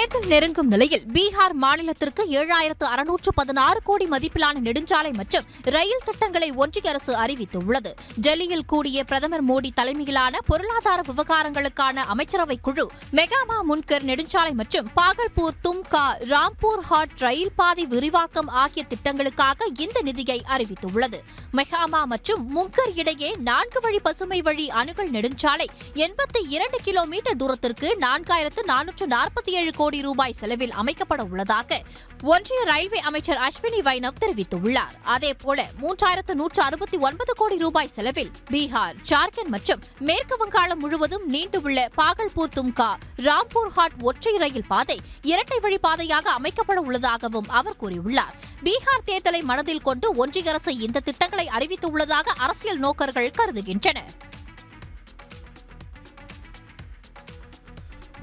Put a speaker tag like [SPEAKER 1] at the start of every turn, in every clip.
[SPEAKER 1] தேர்தல் நெருங்கும் நிலையில் பீகார் மாநிலத்திற்கு 7,616 கோடி மதிப்பிலான நெடுஞ்சாலை மற்றும் ரயில் திட்டங்களை ஒன்றிய அரசு அறிவித்துள்ளது. டெல்லியில் கூடிய பிரதமர் மோடி தலைமையிலான பொருளாதார விவகாரங்களுக்கான அமைச்சரவை குழு மெகாமா முன்கர் நெடுஞ்சாலை மற்றும் பாகல்பூர் தும்கா ராம்பூர் ஹாட் ரயில் பாதை விரிவாக்கம் ஆகிய திட்டங்களுக்காக இந்த நிதியை அறிவித்துள்ளது. மெகாமா மற்றும் முன்கர் இடையே 4 வழி பசுமை வழி அணுகல் நெடுஞ்சாலை 82 கிலோமீட்டர் தூரத்திற்கு 4,447 கோடி ரூபாய் செலவில் அமைக்கப்பட உள்ளதாக ஒன்றிய ரயில்வே அமைச்சர் அஸ்வினி வைஷ்ணவ் தெரிவித்துள்ளார். அதேபோல 3,169 கோடி ரூபாய் செலவில் பீகார், ஜார்க்கண்ட் மற்றும் மேற்கு வங்காளம் முழுவதும் நீண்டுள்ள பாகல்பூர் தும்கா ராம்பூர் ஹாட் ஒற்றை ரயில் பாதை இரட்டை வழி பாதையாக அமைக்கப்பட உள்ளதாகவும் அவர் கூறியுள்ளார். பீகார் தேர்தலை மனதில் கொண்டு ஒன்றிய அரசு இந்த திட்டங்களை அறிவித்துள்ளதாக அரசியல் நோக்கர்கள் கருதுகின்றனர்.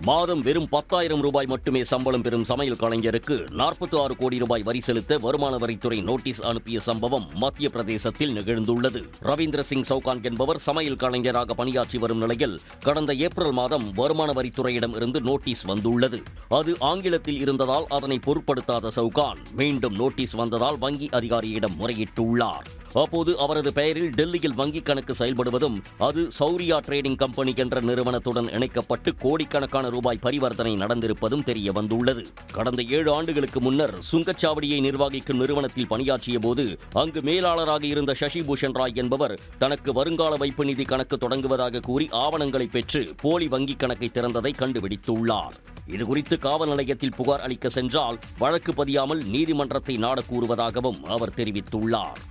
[SPEAKER 2] மாதம் வெறும் 10,000 ரூபாய் மட்டுமே சம்பளம் பெறும் சமையல் கலைஞருக்கு 46 கோடி ரூபாய் வரி செலுத்த வருமான வரித்துறை நோட்டீஸ் அனுப்பிய சம்பவம் மத்திய பிரதேசத்தில் நிகழ்ந்துள்ளது. ரவீந்திர சிங் சவுகான் என்பவர் சமையல் கலைஞராக பணியாற்றி வரும் நிலையில் கடந்த ஏப்ரல் மாதம் வருமான வரித்துறையிடம் இருந்து நோட்டீஸ் வந்துள்ளது. அது ஆங்கிலத்தில் இருந்ததால் அதனை பொருட்படுத்தாத சவுகான் மீண்டும் நோட்டீஸ் வந்ததால் வங்கி அதிகாரியிடம் முறையிட்டுள்ளார். அப்போது அவரது பெயரில் டெல்லியில் வங்கிக் கணக்கு செயல்படுவதும் அது சௌரியா டிரேடிங் கம்பெனி என்ற நிறுவனத்துடன் இணைக்கப்பட்டு கோடிக்கணக்கான ரூபாய் பரிவர்த்தனை நடந்திருப்பதும் தெரிய வந்துள்ளது. கடந்த 7 ஆண்டுகளுக்கு முன்னர் சுங்கச்சாவடியை நிர்வகிக்கும் நிறுவனத்தில் பணியாற்றிய போது அங்கு மேலாளராக இருந்த சசி பூஷன் ராய் என்பவர் தனக்கு வருங்கால வைப்பு நிதி கணக்கு தொடங்குவதாக கூறி ஆவணங்களை பெற்று போலி வங்கிக் கணக்கை திறந்ததை கண்டுபிடித்துள்ளார். இதுகுறித்து காவல் நிலையத்தில் புகார் அளிக்க சென்றால் வழக்கு பதியாமல் நீதிமன்றத்தை நாடக் கூறுவதாகவும் அவர் தெரிவித்துள்ளார்.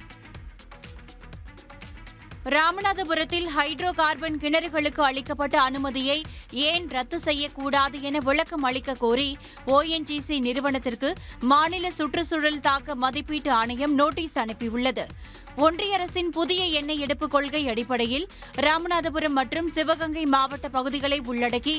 [SPEAKER 3] ராமநாதபுரத்தில் ஹைட்ரோ கார்பன் கிணறுகளுக்கு அளிக்கப்பட்ட அனுமதியை ஏன் ரத்து செய்யக்கூடாது என விளக்கம் அளிக்க கோரி ONGC நிறுவனத்திற்கு மாநில சுற்றுச்சூழல் தாக்க மதிப்பீட்டு ஆணையம் நோட்டீஸ் அனுப்பியுள்ளது. ஒன்றிய அரசின் புதிய எண்ணெய் எடுப்பு கொள்கை அடிப்படையில் ராமநாதபுரம் மற்றும் சிவகங்கை மாவட்ட பகுதிகளை உள்ளடக்கி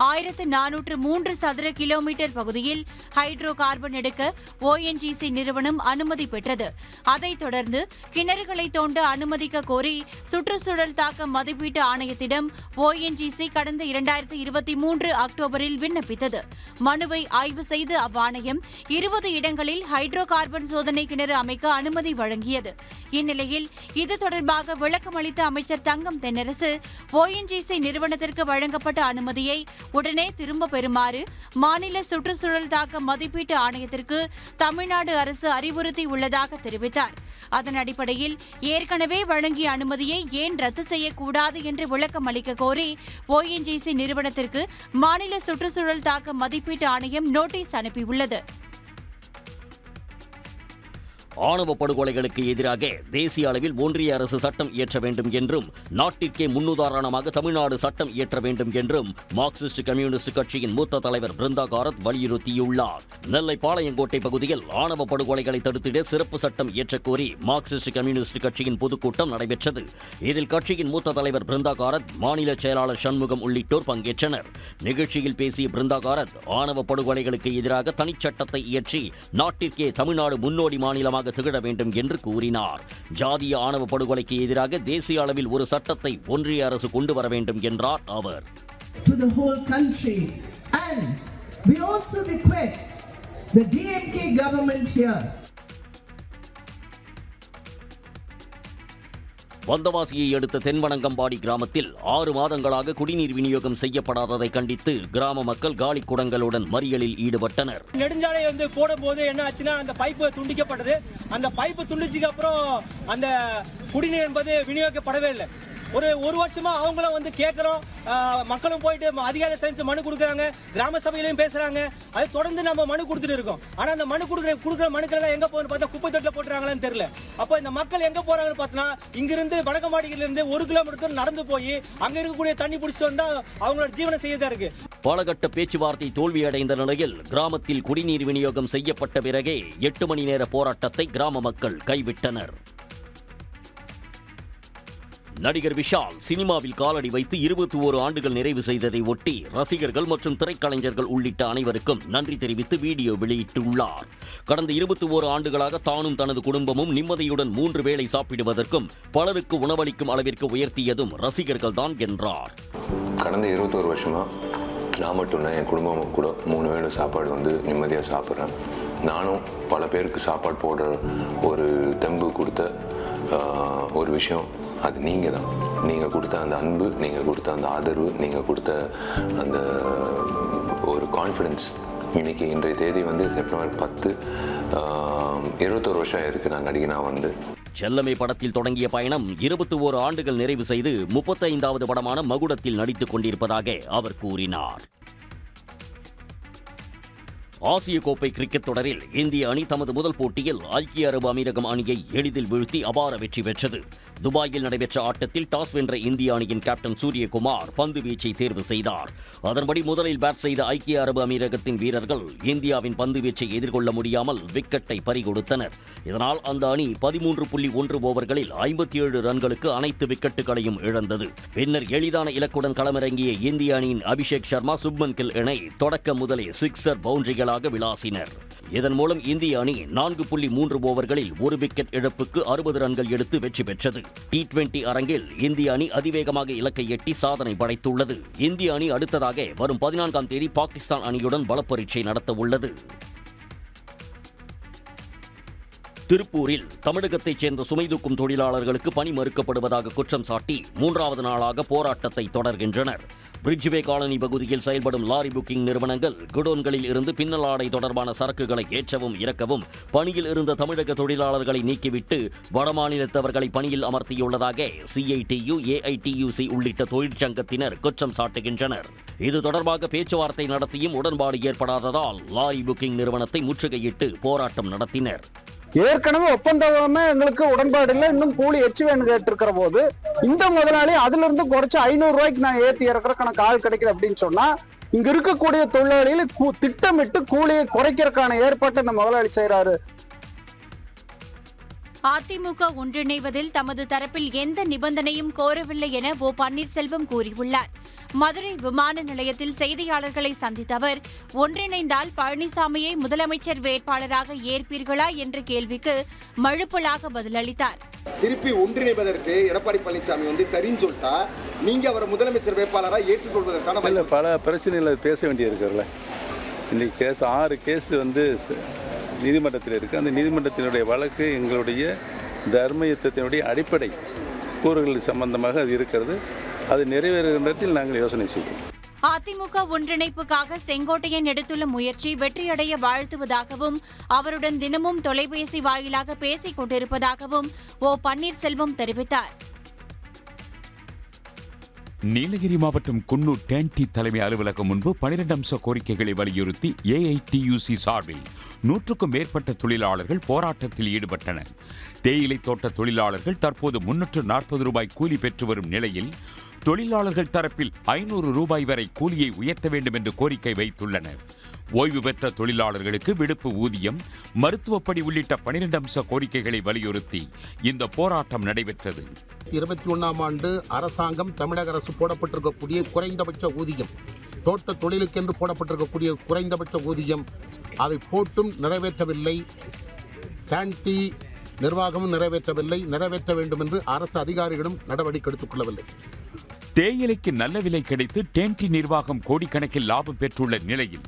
[SPEAKER 3] 1,403 சதுர கிலோமீட்டர் பகுதியில் ஹைட்ரோ கார்பன் எடுக்க ONGC நிறுவனம் அனுமதி பெற்றது. அதைத் தொடர்ந்து கிணறுகளை தோண்ட அனுமதிக்க கோரி சுற்றுச்சூழல் தாக்க மதிப்பீட்டு ஆணையத்திடம் ONGC கடந்த 2023 அக்டோபரில் விண்ணப்பித்தது. மனுவை ஆய்வு செய்த அவ்வாணையம் 20 இடங்களில் ஹைட்ரோ கார்பன் சோதனை கிணறு அமைக்க அனுமதி வழங்கியது. இந்நிலையில் இது தொடர்பாக விளக்கம் அளித்த அமைச்சர் தங்கம் தென்னரசு ONGC நிறுவனத்திற்கு வழங்கப்பட்ட அனுமதியை உடனே திரும்ப பெறுமாறு மாநில சுற்றுச்சூழல் தாக்க மதிப்பீட்டு ஆணையத்திற்கு தமிழ்நாடு அரசு அறிவுறுத்தியுள்ளதாக தெரிவித்தார். அதன் அடிப்படையில் ஏற்கனவே வழங்கிய அனுமதியை ஏன் ரத்து செய்யக்கூடாது என்று விளக்கம் அளிக்க கோரி ONGC நிறுவனத்திற்கு மாநில சுற்றுச்சூழல் தாக்க மதிப்பீட்டு ஆணையம் நோட்டீஸ் அனுப்பியுள்ளது.
[SPEAKER 2] ஆணவ படுகொலைகளுக்கு எதிராக தேசிய அளவில் ஒன்றிய அரசு சட்டம் இயற்ற வேண்டும் என்றும் நாட்டிற்கே முன்னுதாரணமாக தமிழ்நாடு சட்டம் இயற்ற வேண்டும் என்றும் மார்க்சிஸ்ட் கம்யூனிஸ்ட் கட்சியின் மூத்த தலைவர் பிருந்தா காரத் வலியுறுத்தியுள்ளார். நெல்லை பாளையங்கோட்டை பகுதியில் ஆணவ படுகொலைகளை தடுத்திட சிறப்பு சட்டம் இயற்றக்கோரி மார்க்சிஸ்ட் கம்யூனிஸ்ட் கட்சியின் பொதுக்கூட்டம் நடைபெற்றது. இதில் கட்சியின் மூத்த தலைவர் பிருந்தா காரத், மாநில செயலாளர் சண்முகம் உள்ளிட்டோர் பங்கேற்றனர். நிகழ்ச்சியில் பேசிய பிருந்தா காரத் ஆணவ படுகொலைகளுக்கு எதிராக தனிச்சட்டத்தை இயற்றி நாட்டிற்கே தமிழ்நாடு முன்னோடி மாநிலமாக திகழ வேண்டும் என்று கூறினார். ஜாதிய ஆணவ படுகொலைக்கு எதிராக தேசிய அளவில் ஒரு சட்டத்தை ஒன்றிய அரசு கொண்டு வர வேண்டும் என்றார் அவர்.
[SPEAKER 4] To the whole country, and we also request the DMK government here.
[SPEAKER 2] வந்தவாசியை அடுத்த தென்வனங்கம்பாடி கிராமத்தில் 6 மாதங்களாக குடிநீர் விநியோகம் செய்யப்படாததை கண்டித்து கிராம மக்கள் காலி குடங்களுடன் மறியலில் ஈடுபட்டனர்.
[SPEAKER 5] நெடுஞ்சாலை போடும் போது என்ன ஆச்சுன்னா அந்த பைப்பு துண்டிக்கப்பட்டது. அந்த பைப்பு துண்டிச்சுக்கு அப்புறம் அந்த குடிநீர் என்பது விநியோகிக்கப்படவே இல்லை. ஒரு வருஷமா அவங்களும் கேட்கிறோம், மக்களும் போயிட்டு அதிகாரி சேர்ந்து மனு கொடுக்குறாங்க, கிராம சபையிலையும் பேசுறாங்க. அது தொடர்ந்து நம்ம மனு கொடுத்துட்டு இருக்கோம். ஆனா அந்த மனு கொடுக்குற மனுக்கள் எங்க போகுதுன்னு பார்த்தா குப்பை தொட்டில போட்டுறாங்களான்னு தெரியல. அப்போ இந்த மக்கள் எங்க போறாங்கன்னு பார்த்தா இங்கிருந்து வடக்கமாடியில இருந்து 1 கிலோமீட்டர் நடந்து போய் அங்க இருக்கக்கூடிய தண்ணி பிடிச்சிட்டு வந்தா அவங்களோட ஜீவனம் செய்யதா இருக்கு.
[SPEAKER 2] பலகட்ட பேச்சுவார்த்தை தோல்வியடைந்த நிலையில் கிராமத்தில் குடிநீர் விநியோகம் செய்யப்பட்ட பிறகே 8 மணி நேர போராட்டத்தை கிராம மக்கள் கைவிட்டனர். நடிகர் விஷால் சினிமாவில் காலடி வைத்து 21 ஆண்டுகள் நிறைவு செய்ததை ஒட்டி ரசிகர்கள் மற்றும் திரைக்கலைஞர்கள் உள்ளிட்ட அனைவருக்கும் நன்றி தெரிவித்து வீடியோ வெளியிட்டுள்ளார். கடந்த 21 ஆண்டுகளாக தானும் தனது குடும்பமும் நிம்மதியுடன் 3 வேளை சாப்பிடுவதற்கும் பலருக்கு உணவளிக்கும் அளவிற்கு உயர்த்தியதும் ரசிகர்கள் தான் என்றார்.
[SPEAKER 6] கடந்த 21 வருஷமா நான் மட்டும் இல்லை, என் குடும்பம் கூட 3 வேளை சாப்பாடு வந்து நிம்மதியாக சாப்பிட்றேன். நானும் பல பேருக்கு சாப்பாடு போடுற ஒரு தெம்பு கொடுத்த ஒரு விஷயம் அது நீங்கள் தான். நீங்கள் கொடுத்த அந்த அன்பு, நீங்கள் கொடுத்த அந்த ஆதரவு, நீங்கள் கொடுத்த அந்த ஒரு கான்ஃபிடென்ஸ். இன்றைய தேதி வந்து செப்டம்பர் 10, 21 வருஷம் இருக்குது நான் நடிகனாக வந்து.
[SPEAKER 2] செல்லமே படத்தில் தொடங்கிய பயணம் 21 ஆண்டுகள் நிறைவு செய்து 35வது படமான மகுடத்தில் நடித்துக் கொண்டிருப்பதாக அவர் கூறினார். ஆசிய கோப்பை கிரிக்கெட் தொடரில் இந்திய அணி தமது முதல் போட்டியில் ஐக்கிய அரபு அமீரகம் அணியை எளிதில் வீழ்த்தி அபார வெற்றி பெற்றது. துபாயில் நடைபெற்ற ஆட்டத்தில் டாஸ் வென்ற இந்திய அணியின் கேப்டன் சூரியகுமார் பந்து வீச்சை தேர்வு செய்தார். அதன்படி முதலில் பேட் செய்த ஐக்கிய அரபு அமீரகத்தின் வீரர்கள் இந்தியாவின் பந்து வீச்சை எதிர்கொள்ள முடியாமல் விக்கெட்டை பறிகொடுத்தனர். இதனால் அந்த அணி 13.1 ஓவர்களில் 57 ரன்களுக்கு அனைத்து விக்கெட்டுகளையும் இழந்தது. பின்னர் எளிதான இலக்குடன் களமிறங்கிய இந்திய அணியின் அபிஷேக் சர்மா, சுப்மன் கில் இணை தொடக்க முதலே சிக்ஸர் பவுண்டரிகளாக விளாசினர். இதன் மூலம் இந்திய அணி 4.3 ஓவர்களில் 1 விக்கெட் இழப்புக்கு 60 ரன்கள் எடுத்து வெற்றி பெற்றது. T20 அரங்கில் இந்திய அணி அதிவேகமாக இலக்கை எட்டி சாதனை படைத்துள்ளது. இந்திய அணி அடுத்ததாக வரும் 14ஆம் தேதி பாகிஸ்தான் அணியுடன் பலப்பரீட்சை நடத்த உள்ளது. திருப்பூரில் தமிழகத்தைச் சேர்ந்த சுமை தூக்கும் தொழிலாளர்களுக்கு பணி மறுக்கப்படுவதாக குற்றம் சாட்டி 3வது நாளாக போராட்டத்தை தொடர்கின்றனர். பிரிட்ஜ்வே காலனி பகுதியில் செயல்படும் லாரி புக்கிங் நிறுவனங்கள் குடோன்களில் இருந்து பின்னல் ஆடை தொடர்பான சரக்குகளை ஏற்றவும் இறக்கவும் பணியில் இருந்த தமிழக தொழிலாளர்களை நீக்கிவிட்டு வடமாநிலத்தவர்களை பணியில் அமர்த்தியுள்ளதாக CITU, AITUC உள்ளிட்ட தொழிற்சங்கத்தினர் குற்றம் சாட்டுகின்றனர். இது தொடர்பாக பேச்சுவார்த்தை நடத்தியும் உடன்பாடு ஏற்படாததால் லாரி புக்கிங் நிறுவனத்தை முற்றுகையிட்டு போராட்டம் நடத்தினர்.
[SPEAKER 7] ஏற்கனவே ஒப்பந்தமே எங்களுக்கு உடன்பாடு இல்லை, இன்னும் கூலி எச்சு வேணும் கேட்டிருக்கிற போது இந்த முதலாளி அதுல இருந்து குறைச்சு 500 ரூபாய்க்கு நான் ஏற்றி இறக்குற கணக்கு ஆள் கிடைக்குது அப்படின்னு சொன்னா இங்க இருக்கக்கூடிய தொழிலாளிகள் திட்டமிட்டு கூலியை குறைக்கிறதுக்கான ஏற்பாட்டை இந்த முதலாளி செய்யறாரு.
[SPEAKER 3] அதிமுக ஒன்றிணைவதில் தமது தரப்பில் எந்த நிபந்தனையும் கோரவில்லை என ஓ பன்னீர்செல்வம் கூறியுள்ளார். மதுரை விமான நிலையத்தில் செய்தியாளர்களை சந்தித்த அவர், ஒன்றிணைந்தால் பழனிசாமியை முதலமைச்சர் வேட்பாளராக ஏற்பீர்களா என்ற கேள்விக்கு மழுப்பலாக பதிலளித்தார்.
[SPEAKER 8] திருப்பி ஒன்றிணைவதற்கு எடப்பாடி பழனிசாமி வந்து சரின்னு சொல்லிட்டா நீங்க அவரை முதலமைச்சர் வேட்பாளராக ஏற்றுக்கொள்வதற்கான
[SPEAKER 9] பல பிரச்சனைகளை பேச வேண்டியிருக்கிறல. இன்னைக்கு கேஸ் 6 கேஸ் வந்து நீதிமன்றத்தில் இருக்குது. அந்த நீதிமன்றத்தினுடைய வழக்கு எங்களுடைய தர்மயுத்தத்தினுடைய அடிப்படை கூறுகள் சம்பந்தமாக அது இருக்கிறது. அது நிறைவேறுகின்றதில் நாங்கள் யோசனை செய்வோம்.
[SPEAKER 3] அதிமுக ஒன்றிணைப்புக்காக செங்கோட்டையன் எடுத்துள்ள முயற்சி வெற்றியடைய வாழ்த்துவதாகவும் அவருடன் தினமும் தொலைபேசி வாயிலாக பேசிக் கொண்டிருப்பதாகவும் ஓ பன்னீர்செல்வம் தெரிவித்தார்.
[SPEAKER 10] நீலகிரி மாவட்டம் குன்னூர் டேன்டி தலைமை அலுவலகம் முன்பு 12 அம்ச கோரிக்கைகளை வலியுறுத்தி AITUC சார்பில் 100க்கும் மேற்பட்ட தொழிலாளர்கள் போராட்டத்தில் ஈடுபட்டனர். தேயிலை தோட்ட தொழிலாளர்கள் தற்போது 340 ரூபாய் கூலி பெற்று வரும் நிலையில் தொழிலாளர்கள் தரப்பில் 500 ரூபாய் வரை கூலியை உயர்த்த வேண்டும் என்று கோரிக்கை வைத்துள்ளனர். ஓய்வு பெற்ற தொழிலாளர்களுக்கு விடுப்பு ஊதியம், மருத்துவப்படி உள்ளிட்ட 12 அம்ச கோரிக்கைகளை வலியுறுத்தி இந்த போராட்டம் நடைபெற்றது.
[SPEAKER 11] 21ஆம் ஆண்டு அரசாங்கம் தமிழக அரசு போடப்பட்டிருக்கக்கூடிய குறைந்தபட்ச ஊதியம், தோட்ட தொழிலுக்கென்று போடப்பட்டிருக்கக்கூடிய குறைந்தபட்ச ஊதியம் அதை போட்டும் நிறைவேற்றவில்லை. கேண்டி நிர்வாகமும் நிறைவேற்ற வேண்டும் என்று அரசு அதிகாரிகளும் நடவடிக்கை எடுத்துக் கொள்ளவில்லை.
[SPEAKER 10] தேயிலைக்கு நல்ல விலை கிடைத்து டேன்டி நிர்வாகம் கோடிக்கணக்கில் லாபம் பெற்றுள்ள நிலையில்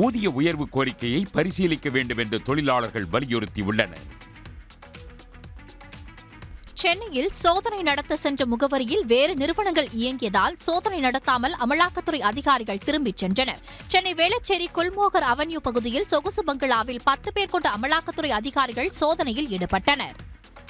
[SPEAKER 10] ஊதிய உயர்வு கோரிக்கையை பரிசீலிக்க வேண்டும் என்று தொழிலாளர்கள் வலியுறுத்தியுள்ளனர்.
[SPEAKER 1] சென்னையில் சோதனை நடத்த சென்ற முகவரியில் வேறு நிறுவனங்கள் இயங்கியதால் சோதனை நடத்தாமல் அமலாக்கத்துறை அதிகாரிகள் திரும்பிச் சென்றனர். சென்னை வேளச்சேரி குல்மோகர் அவென்யூ பகுதியில் சொகுசு பங்களாவில் 10 பேர் கொண்ட அமலாக்கத்துறை அதிகாரிகள் சோதனையில் ஈடுபட்டனர்.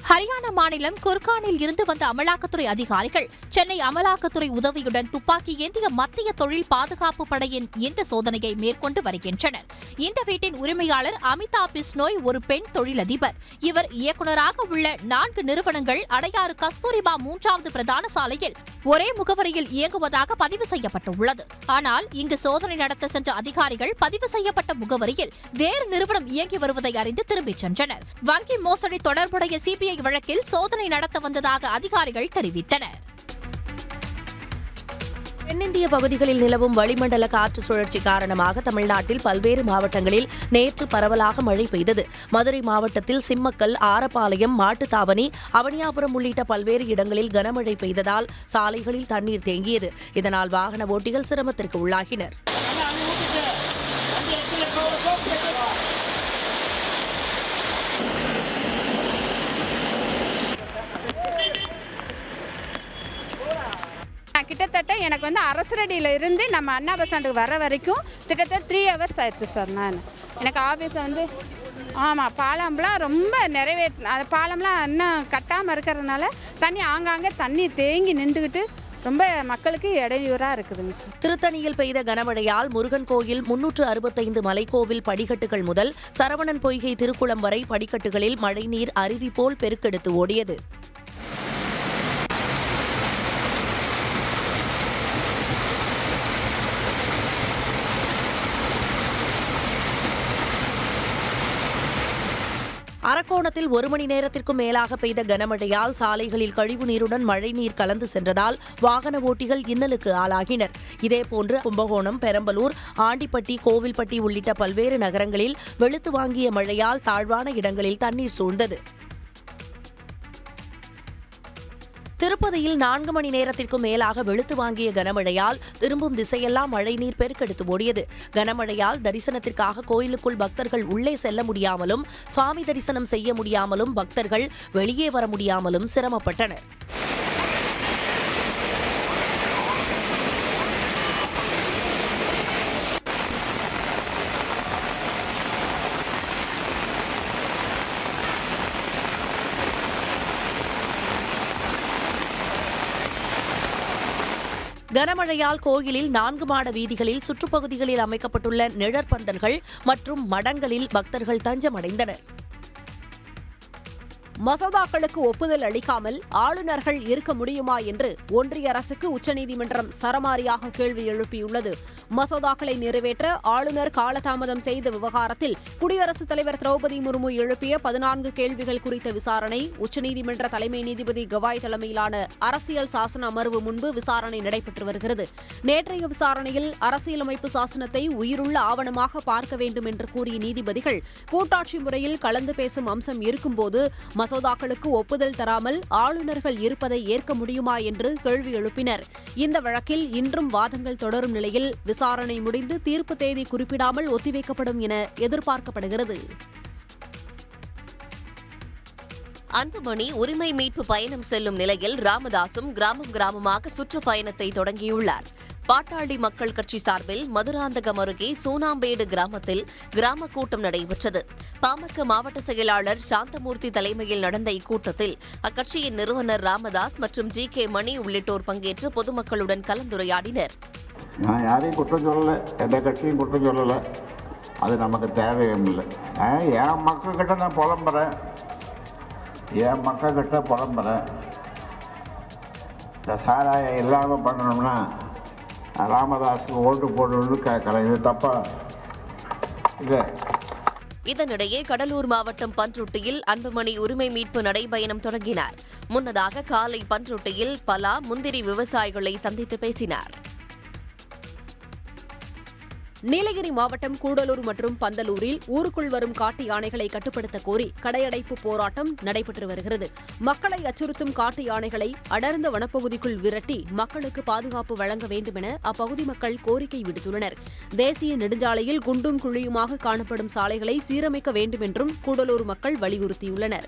[SPEAKER 1] ஹரியானா மாநிலம் குர்கானில் இருந்து வந்த அமலாக்கத்துறை அதிகாரிகள் சென்னை அமலாக்கத்துறை உதவியுடன் துப்பாக்கி ஏந்திய மத்திய தொழில் பாதுகாப்பு படையின் இந்த சோதனையை மேற்கொண்டு வருகின்றனர். இந்த வீட்டின் உரிமையாளர் அமிதாப் பிஸ்னோய் ஒரு பெண் தொழிலதிபர். இவர் இயக்குநராக உள்ள 4 நிறுவனங்கள் அடையாறு கஸ்தூரிபா 3வது பிரதான சாலையில் ஒரே முகவரியில் இயங்குவதாக பதிவு செய்யப்பட்டுள்ளது. ஆனால் இங்கு சோதனை நடத்த சென்ற அதிகாரிகள் பதிவு செய்யப்பட்ட முகவரியில் வேறு நிறுவனம் இயங்கி வருவதை அறிந்து திரும்பிச் சென்றனர். வங்கி மோசடி தொடர்புடைய CBI வழக்கில் சோதனை நடத்த வந்ததாக அதிகாரிகள் தெரிவித்தனர்.
[SPEAKER 12] தென்னிந்திய பகுதிகளில் நிலவும் வளிமண்டல காற்று சுழற்சி காரணமாக தமிழ்நாட்டில் பல்வேறு மாவட்டங்களில் நேற்று பரவலாக மழை பெய்தது. மதுரை மாவட்டத்தில் சிம்மக்கல், ஆரப்பாளையம், மாட்டுத்தாவணி, அவனியாபுரம் உள்ளிட்ட பல்வேறு இடங்களில் கனமழை பெய்ததால் சாலைகளில் தண்ணீர் தேங்கியது. இதனால் வாகன ஓட்டிகள் சிரமத்திற்கு உள்ளாகினர்.
[SPEAKER 13] கிட்டத்தட்ட எனக்கு அரசரடியில் இருந்து நம்ம அண்ணா பஸ் ஸ்டாண்டுக்கு வர வரைக்கும் கிட்டத்தட்ட 3 hours ஆயிடுச்சு சார். எனக்கு ஆஃபீஸை ஆமாம் பாலம்லாம் ரொம்ப அது பாலம்லாம் இன்னும் கட்டாமல் இருக்கிறதுனால தண்ணி ஆங்காங்கே தண்ணி தேங்கி நின்றுக்கிட்டு ரொம்ப மக்களுக்கு இடையூறாக இருக்குதுங்க சார்.
[SPEAKER 12] திருத்தணியில் பெய்த கனமழையால் முருகன் கோயில் 365 மலைக்கோவில் படிக்கட்டுகள் முதல் சரவணன் பொய்கை திருக்குளம் வரை படிக்கட்டுகளில் மழைநீர் அருவி போல் பெருக்கெடுத்து ஓடியது. அரக்கோணத்தில் 1 மணி நேரத்திற்கும் மேலாக பெய்த கனமழையால் சாலைகளில் கழிவு நீருடன் மழைநீர் கலந்து சென்றதால் வாகன ஓட்டிகள் இன்னலுக்கு ஆளாகினர். இதேபோன்று கும்பகோணம், பெரம்பலூர், ஆண்டிப்பட்டி, கோவில்பட்டி உள்ளிட்ட பல்வேறு நகரங்களில் வெளுத்து வாங்கிய மழையால் தாழ்வான இடங்களில் தண்ணீர் சூழ்ந்தது. திருப்பதியில் 4 மணி நேரத்திற்கும் மேலாக வெளுத்து வாங்கிய கனமழையால் திரும்பும் திசையெல்லாம் மழைநீர் பெருக்கெடுத்து ஓடியது. கனமழையால் தரிசனத்திற்காக கோயிலுக்குள் பக்தர்கள் உள்ளே செல்ல முடியாமலும், சுவாமி தரிசனம் செய்ய முடியாமலும், பக்தர்கள் வெளியே வர முடியாமலும் சிரமப்பட்டனர். கனமழையால் கோயிலில் 4 மாட வீதிகளில் சுற்றுப்பகுதிகளில் அமைக்கப்பட்டுள்ள நிழற்பந்தல்கள் மற்றும் மடங்களில் பக்தர்கள் தஞ்சமடைந்தனர்.
[SPEAKER 14] மசோதாக்களுக்கு ஒப்புதல் அளிக்காமல் ஆளுநர்கள் இருக்க முடியுமா என்று ஒன்றிய அரசுக்கு உச்சநீதிமன்றம் சரமாரியாக கேள்வி எழுப்பியுள்ளது. மசோதாக்களை நிறைவேற்ற ஆளுநர் காலதாமதம் செய்த விவகாரத்தில் குடியரசுத் தலைவர் திரௌபதி முர்மு எழுப்பிய 14 கேள்விகள் குறித்த விசாரணை உச்சநீதிமன்ற தலைமை நீதிபதி கவாய் தலைமையிலான அரசியல் சாசன அமர்வு முன்பு விசாரணை நடைபெற்று வருகிறது. நேற்றைய விசாரணையில் அரசியலமைப்பு சாசனத்தை உயிருள்ள ஆவணமாக பார்க்க வேண்டும் என்று கூறிய நீதிபதிகள், கூட்டாட்சி முறையில் கலந்து பேசும் அம்சம் இருக்கும்போது மசோதாக்களுக்கு ஒப்புதல் தராமல் ஆளுநர்கள் இருப்பதை ஏற்க முடியுமா என்று கேள்வி எழுப்பினர். இந்த வழக்கில் இன்றும் வாதங்கள் தொடரும் நிலையில் விசாரணை முடிந்து தீர்ப்பு தேதி குறிப்பிடாமல் ஒத்திவைக்கப்படும் என எதிர்பார்க்கப்படுகிறது.
[SPEAKER 15] அன்புமணி உரிமை மீட்பு பயணம் செல்லும் நிலையில் ராமதாசும் கிராமமாக சுற்றுப்பயணத்தை தொடங்கியுள்ளார். பாட்டாளி மக்கள் கட்சி சார்பில் மதுராந்தகம் அருகே சூனாம்பேடு கிராமத்தில் கிராம கூட்டம் நடைபெற்றது. பாமக மாவட்ட செயலாளர் சாந்தமூர்த்தி தலைமையில் நடந்த இக்கூட்டத்தில் அக்கட்சியின் நிறுவனர் ராமதாஸ் மற்றும் ஜி.கே. மணி உள்ளிட்டோர் பங்கேற்று பொதுமக்களுடன் கலந்துரையாடினர்.
[SPEAKER 11] நான் யாரையும் குற்றம் சொல்லலை, எந்த கட்சியும் குற்றம் சொல்லலை, அது நமக்கு தேவையும் இல்லை. என் மக்கள்கிட்ட நான் புலம்புறேன், இந்த சாராயம் இல்லாமல் பண்ணணும்னா ராமதாஸுக்கு ஓட்டு போடணும்னு கேட்குறேன். இது தப்பா?
[SPEAKER 15] இதனிடையே கடலூர் மாவட்டம் பன்ருட்டியில் அன்புமணி உரிமை மீட்பு நடைபயணம் தொடங்கினார். முன்னதாக காலை பன்ருட்டியில் பலா, முந்திரி விவசாயிகளை சந்தித்து பேசினார்.
[SPEAKER 14] நீலகிரி மாவட்டம் கூடலூர் மற்றும் பந்தலூரில் ஊருக்குள் வரும் காட்டு யானைகளை கட்டுப்படுத்த கோரி கடையடைப்பு போராட்டம் நடைபெற்று வருகிறது. மக்களை அச்சுறுத்தும் காட்டு யானைகளை அடர்ந்த வனப்பகுதிக்குள் விரட்டி மக்களுக்கு பாதுகாப்பு வழங்க வேண்டும் என அப்பகுதி மக்கள் கோரிக்கை விடுத்துள்ளனர். தேசிய நெடுஞ்சாலையில் குண்டும் குழியுமாக காணப்படும் சாலைகளை சீரமைக்க வேண்டும் என்றும் கூடலூர் மக்கள் வலியுறுத்தியுள்ளனர்.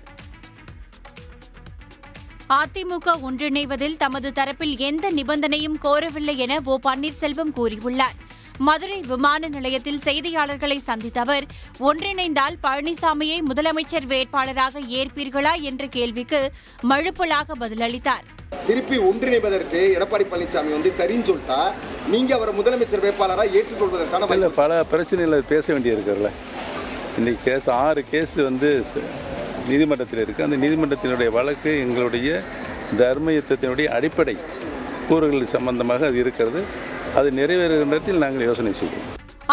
[SPEAKER 3] அதிமுக ஒன்றிணைவதில் தமது தரப்பில் எந்த நிபந்தனையும் கோரவில்லை என ஓ பன்னீர்செல்வம் கூறியுள்ளார். மதுரை விமான நிலையத்தில் செய்தியாளர்களை சந்தித்த அவர், ஒன்றிணைந்தால் பழனிசாமியை முதலமைச்சர் வேட்பாளராக ஏற்பீர்களா என்ற கேள்விக்கு மழுப்பலாக பதிலளித்தார்.
[SPEAKER 8] திருப்பி ஒன்றிணைவதற்கு எடப்பாடி பழனிசாமி சரின்னு சொல்லிட்டா நீங்க அவரை முதலமைச்சர் வேட்பாளராக ஏற்றுக்கொள்வதற்கான
[SPEAKER 9] பல பிரச்சனைகளை பேச வேண்டியிருக்கிறல. இன்னைக்கு கேஸ் 6 கேஸ் நீதிமன்றத்தில் இருக்குது. அந்த நீதிமன்றத்தினுடைய வழக்கு எங்களுடைய தர்மயுத்தத்தினுடைய அடிப்படை கூறுகள் சம்பந்தமாக அது இருக்கிறது. அது நிறைவேறுகின்றதில் நாங்கள் யோசனை செய்வோம்.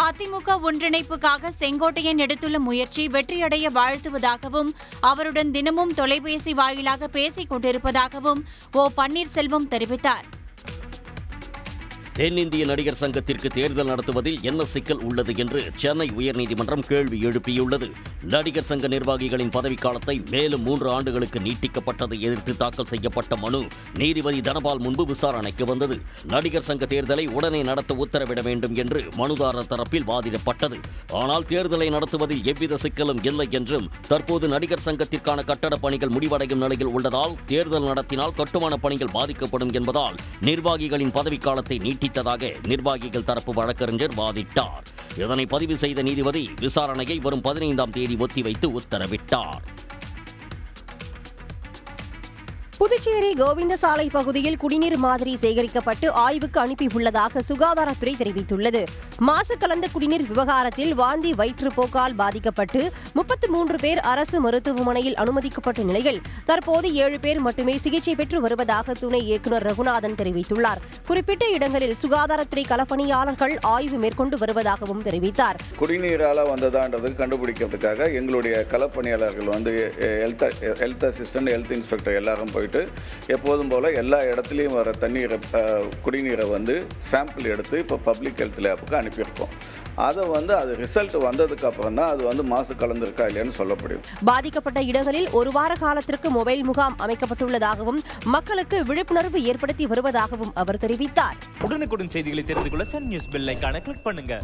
[SPEAKER 3] அதிமுக ஒன்றிணைப்புக்காக செங்கோட்டையன் எடுத்துள்ள முயற்சி வெற்றியடைய வாழ்த்துவதாகவும் அவருடன் தினமும் தொலைபேசி வாயிலாக பேசிக் கொண்டிருப்பதாகவும் ஓ பன்னீர்செல்வம் தெரிவித்தார்.
[SPEAKER 2] தென்னிந்திய நடிகர் சங்கத்திற்கு தேர்தல் நடத்துவதில் என்ன சிக்கல் உள்ளது என்று சென்னை உயர்நீதிமன்றம் கேள்வி எழுப்பியுள்ளது. நடிகர் சங்க நிர்வாகிகளின் பதவிக்காலத்தை மேலும் 3 ஆண்டுகளுக்கு நீட்டிக்கப்பட்டதை எதிர்த்து தாக்கல் செய்யப்பட்ட மனு நீதிபதி தனபால் முன்பு விசாரணைக்கு வந்தது. நடிகர் சங்க தேர்தலை உடனே நடத்த உத்தரவிட வேண்டும் என்று மனுதாரர் தரப்பில் வாதிடப்பட்டது. ஆனால் தேர்தலை நடத்துவதில் எவ்வித சிக்கலும் இல்லை என்றும், தற்போது நடிகர் சங்கத்திற்கான கட்டடப் பணிகள் முடிவடையும் நிலையில் உள்ளதால் தேர்தல் நடத்தினால் கட்டுமான பணிகள் பாதிக்கப்படும் என்பதால் நிர்வாகிகளின் பதவிக்காலத்தை நீட்டித்ததாக நிர்வாகிகள் தரப்பு வழக்கறிஞர் வாதிட்டார். இதனை பதிவு செய்த நீதிபதி விசாரணையை வரும் 15ஆம் தேதி ஒத்திவைத்து உத்தரவிட்டார்.
[SPEAKER 14] புதுச்சேரி கோவிந்தசாலை பகுதியில் குடிநீர் மாதிரி சேகரிக்கப்பட்டு ஆய்வுக்கு அனுப்பியுள்ளதாக சுகாதாரத்துறை தெரிவித்துள்ளது. மாசு கலந்த குடிநீர் விவகாரத்தில் வாந்தி வயிற்றுப்போக்கால் பாதிக்கப்பட்டு 33 பேர் அரசு மருத்துவமனையில் அனுமதிக்கப்பட்ட நிலையில் தற்போது 7 பேர் மட்டுமே சிகிச்சை பெற்று வருவதாக துணை இயக்குநர் ரகுநாதன் தெரிவித்துள்ளார். குறிப்பிட்ட இடங்களில் சுகாதாரத்துறை களப்பணியாளர்கள் ஆய்வு மேற்கொண்டு வருவதாகவும் தெரிவித்தார்.
[SPEAKER 9] குடிநீரால வந்ததான்றது கண்டுபிடிக்கிறதுக்காக எங்களுடைய களப்பணியாளர்கள் வந்து ஹெல்த் அசிஸ்டன்ட், ஹெல்த் இன்ஸ்பெக்டர் எல்லாரும் போயிட்டு எப்போதும் போல எல்லா இடத்துலையும் வர தண்ணீரை, குடிநீரை வந்து சாம்பிள் எடுத்து இப்போ பப்ளிக் ஹெல்த் லேபுக்கு அனுப்பியிருக்கோம். அதை வந்து அது ரிசல்ட் வந்ததுக்கு அப்புறம் தான் அது வந்து மாசு கலந்திருக்கா இல்லையான்னு சொல்ல முடியும்.
[SPEAKER 14] பாதிக்கப்பட்ட இடங்களில் 1 வார காலத்திற்கு மொபைல் முகாம் அமைக்கப்பட்டுள்ளதாகவும் மக்களுக்கு விழிப்புணர்வு ஏற்படுத்தி வருவதாகவும் அவர் தெரிவித்தார்.
[SPEAKER 16] உடனுக்குடன் செய்திகளை தெரிந்து கொள்ள சன் நியூஸ் பெல் ஐகானை கிளிக் பண்ணுங்க.